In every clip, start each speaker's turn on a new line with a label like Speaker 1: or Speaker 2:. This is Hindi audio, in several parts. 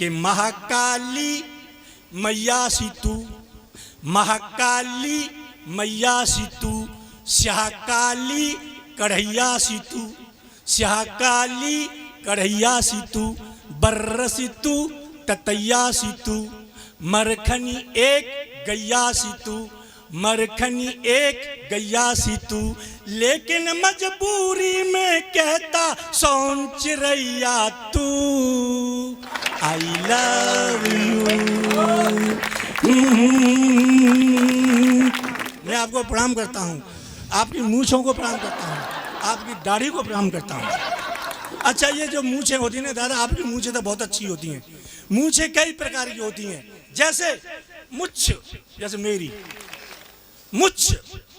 Speaker 1: कि महाकाली मैया सी तू, महाकाली मैया सी तू, स्याहकाली कढ़ैया सी तू, स्याहकाली कढ़ैया सी तू, बर्र सी तू, ततैया सी तू, मरखनी एक गैया सी तू, मरखनी एक गैया सी तू, लेकिन मजबूरी में कहता सोन चिरैया तू, आई लव यू। मैं आपको प्रणाम करता हूँ, आपकी मूंछों को प्रणाम करता हूँ, आपकी दाढ़ी को प्रणाम करता हूँ। अच्छा, ये जो मूंछें होती हैं ना दादा, आपकी मूंछें तो बहुत अच्छी होती हैं। मूंछें कई प्रकार की होती हैं, जैसे मुच्छ, जैसे मेरी मुच्छ,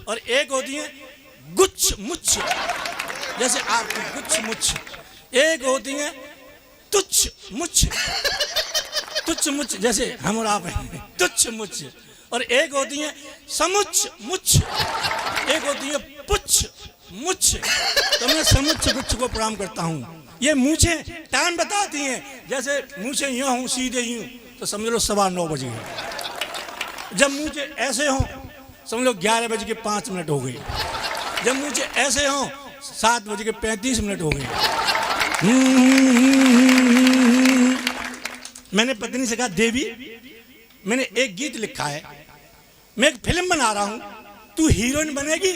Speaker 1: और एक होती है गुच्छ मुच्छ, जैसे आपकी गुच्छ मुच्छ। एक होती है तुच्छ मुच्छ, तुच्छ मुच्छ जैसे हम और आप हैं, तुच्छ मुच्छ। और एक होती है समुच्छ मुच्छ, एक होती है पुच्छ मुच्छ। तो मैं समुच्छ गुच्छ को प्रणाम करता हूँ। ये मूछे टाइम बताती हैं, जैसे मूछे यूँ हूँ सीधे यूँ तो समझ लो 9:15 बज गए। जब मूछे ऐसे हों समझ लो 11:05 हो गई। जब मुझे ऐसे हों 7:35 हो गए। मैंने पत्नी से कहा, देवी मैंने एक गीत लिखा है, मैं एक फिल्म बना रहा हूं, तू हीरोइन बनेगी।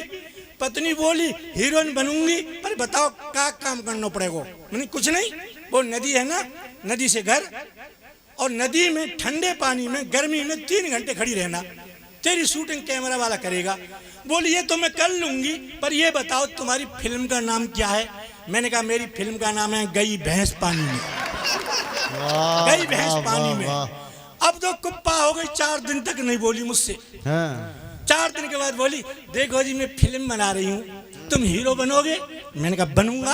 Speaker 1: पत्नी बोली हीरोइन बनूंगी, पर बताओ क्या काम करना पड़ेगा। मैंने कुछ नहीं, वो नदी है ना, नदी से घर, और नदी में ठंडे पानी में गर्मी में 3 घंटे खड़ी रहना, तेरी शूटिंग कैमरा वाला करेगा। बोली ये तो मैं कर लूंगी, पर ये बताओ तुम्हारी फिल्म का नाम क्या है। मैंने कहा मेरी फिल्म का नाम है गई भैंस पानी में। गई भैंस पानी में। अब तो कुप्पा हो गई, 4 दिन तक नहीं बोली मुझसे। 4 दिन के बाद बोली, देखो जी मैं फिल्म बना रही हूँ, तुम हीरो बनोगे। मैंने कहा बनूंगा,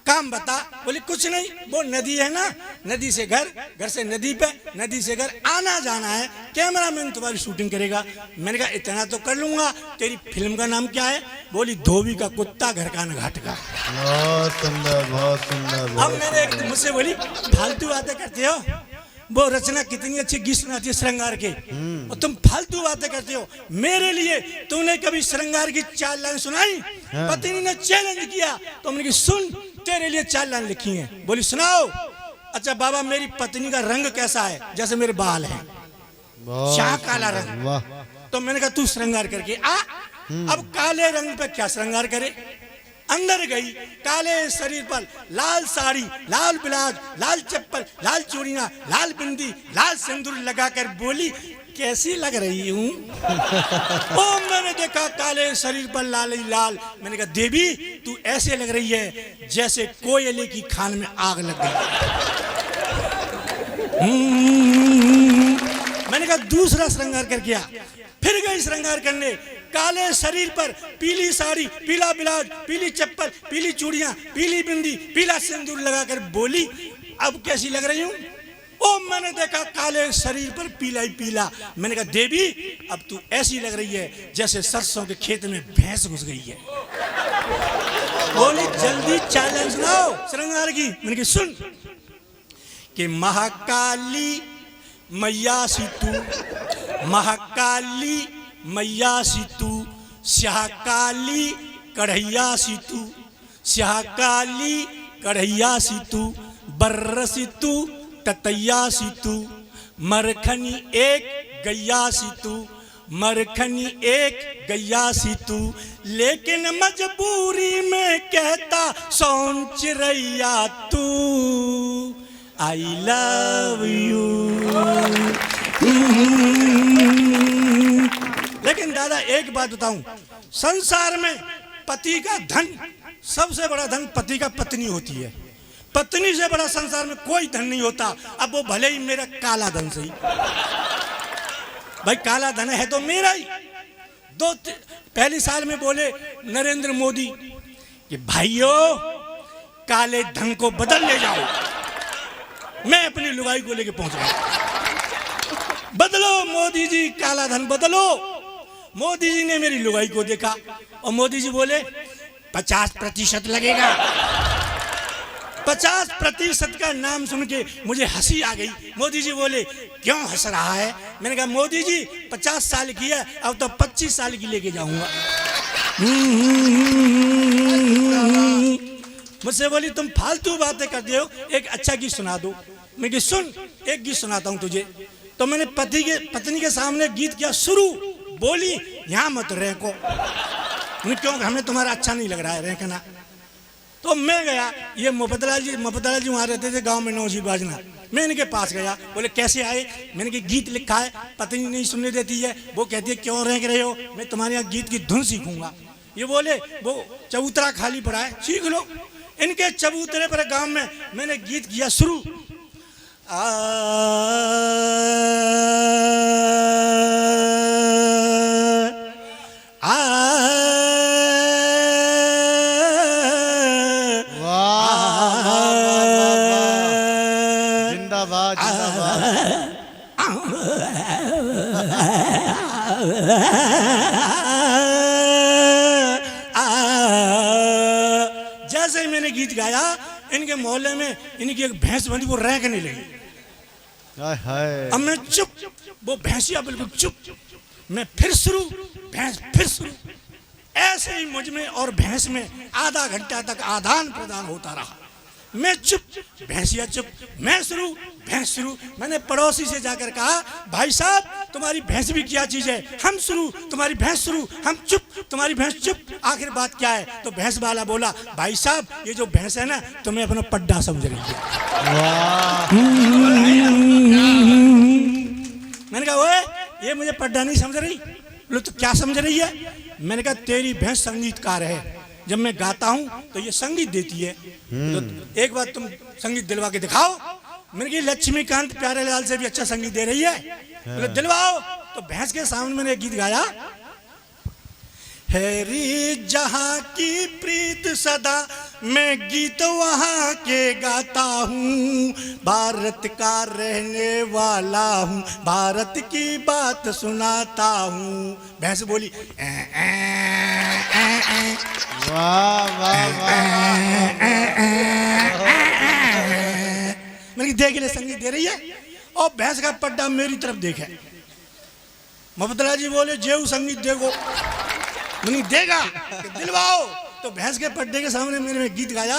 Speaker 1: काम बता। बोली कुछ नहीं, वो नदी है ना, नदी से घर, घर से नदी पे, नदी से घर आना जाना है, कैमरामैन तुम्हारी शूटिंग करेगा। मैंने कहा इतना तो कर लूंगा, तेरी फिल्म का नाम क्या है। बोली धोबी का कुत्ता घर का न घाट का।
Speaker 2: बहुत सुंदर, बहुत सुंदर।
Speaker 1: अब मैंने एक मुझसे बोली फालतू बातें करते हो, वो रचना कितनी अच्छी गीत सुनाती है श्रृंगार के, और तुम फालतू बातें करते हो। मेरे लिए तूने कभी श्रृंगार की 4 लाइन सुनाई। पत्नी ने चैलेंज किया तो मैंने कहा सुन, तेरे लिए 4 लाइन लिखी हैं। बोली सुनाओ। अच्छा बाबा, मेरी पत्नी का रंग कैसा है, जैसे मेरे बाल हैं, शाह काला रंग। तो मैंने कहा तू श्रृंगार करके आ। अब काले रंग पे क्या श्रृंगार करे। अंदर गई, काले शरीर पर लाल साड़ी, लाल ब्लाउज, लाल चप्पल, लाल चूड़ियां, लाल बिंदी, लाल सिंदूर लगाकर बोली कैसी लग रही हूँ। ओ मैंने देखा काले शरीर पर लाल ही लाल। मैंने कहा देवी तू ऐसे लग रही है जैसे कोयले की खान में आग लग गई। मैंने कहा दूसरा श्रृंगार कर गया। फिर गई श्रृंगार करने, काले शरीर पर पीली साड़ी, पीला ब्लाउज, पीली चप्पल, पीली चूड़ियां, पीली बिंदी, पीला सिंदूर लगाकर बोली अब कैसी लग रही हूँ। ओ मैंने देखा काले शरीर पर पीला ही पीला। मैंने कहा देवी अब तू ऐसी लग रही है जैसे सरसों के खेत में भैंस घुस गई है। बोली जल्दी चैलेंज लाओ श्रृंगार की। मैंने कहा सुन कि महाकाली मैया सी तू, महाकाली मैया सी तू, स्याहकाली कढ़ैया सी तू, स्याहकाली कढ़ैया सी तू, बर्र सी तू, ततैया सी तू, मरखनी एक गैया सी तू, मरखनी एक गैया सी तू, लेकिन मजबूरी में कहता सोन चिरैया तू, आई लव यू। लेकिन दादा एक बात बताऊं, संसार में पति का धन, सबसे बड़ा धन पति का पत्नी होती है। पत्नी से बड़ा संसार में कोई धन नहीं होता। अब वो भले ही मेरा काला धन सही, भाई काला धन है तो मेरा ही। पहली साल में बोले नरेंद्र मोदी कि भाइयों काले धन को बदल ले जाओ। मैं अपनी लुगाई को लेके पहुंच गया, बदलो मोदी जी काला धन बदलो। मोदी जी ने मेरी लुगाई को देखा और मोदी जी बोले 50% लगेगा, 50% का नाम सुन के मुझे हंसी आ गई। मोदी जी बोले क्यों हंस रहा है? मैंने कहा मोदी जी 50 साल की है, अब तो 25 साल की लेके जाऊंगा। मुझसे बोली तुम फालतू बातें करते हो, एक अच्छा गीत सुना दो। मैं कि सुन, एक गीत सुनाता हूँ तुझे। तो मैंने पत्नी के सामने गीत किया शुरू। बोली यहाँ मत रैंको। क्यों? हमें तुम्हारा अच्छा नहीं लग रहा है रैंकना। तो मैं गया, ये मुफद्दलाल जी वहाँ रहते थे गांव में, नौजी बाजना। मैं इनके पास गया, बोले कैसे आए? मैंने कहा गीत लिखा है, पत्नी नहीं सुनने देती है। वो कहती है क्यों रैंक रहे हो? मैं तुम्हारे यहाँ गीत की धुन सीखूंगा। ये बोले वो चबूतरा खाली पड़ा है, सीख लो। इनके चबूतरे पर गांव में मैंने गीत किया शुरू।
Speaker 2: जिंदाबाद जिंदाबाद।
Speaker 1: जैसे ही मैंने गीत गाया, इनके मोहल्ले में इनकी एक भैंस बंधी, वो रैंकने लगी। अब मैं चुप, वो भैंसिया बिल्कुल चुप। मैं फिर शुरू, भैंस फिर शुरू। ऐसे ही मुझ में और भैंस में आधा घंटा तक आदान प्रदान होता रहा। मैं चुप, भैंसिया चुप, मैं शुरू, भैंस शुरू। मैंने पड़ोसी से जाकर कहा भाई साहब तुम्हारी भैंस भी क्या चीज है? हम शुरू, तुम्हारी भैंस शुरू, हम चुप, तुम्हारी भैंस चुप। आखिर बात क्या है? तो भैंस वाला बोला भाई साहब ये जो भैंस है ना, तुम्हें अपना पड्डा समझ रही है। मैंने कहा ओए ये मुझे पड्डा नहीं समझ रही। बोले तो क्या समझ रही है? मैंने कहा तेरी भैंस संगीतकार है, जब मैं गाता हूं तो ये संगीत देती है, तो एक बार तुम संगीत दिलवा के दिखाओ। मैंने कहा लक्ष्मीकांत प्यारेलाल से भी अच्छा संगीत दे रही है। बोले दिलवाओ। तो भैंस के सामने मैंने एक गीत गाया। हैरी जहां की प्रीत सदा, मैं गीत वहां के गाता हूँ। भारत का रहने वाला हूँ, भारत की बात सुनाता हूँ। भैंस बोली
Speaker 2: वाह वाह वाह।
Speaker 1: मैंने देख ले संगीत दे रही है, और भैंस का पड्डा मेरी तरफ देखे। मुफद्दलाल जी बोले जेऊ संगीत देखो। मैंने देगा दिलवाओ। तो भैंस के पड्डे के सामने मैंने गीत गाया।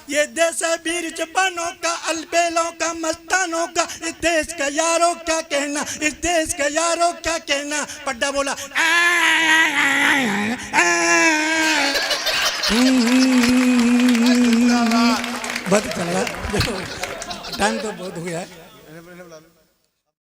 Speaker 1: ये देश है वीर जवानों का, अलबेलों का, मस्तानों का। इस देश का यारों क्या कहना, इस देश का यारों क्या कहना। पड्डा बोला बहुत चल रहा। देखो टाइम तो बहुत हो गया है।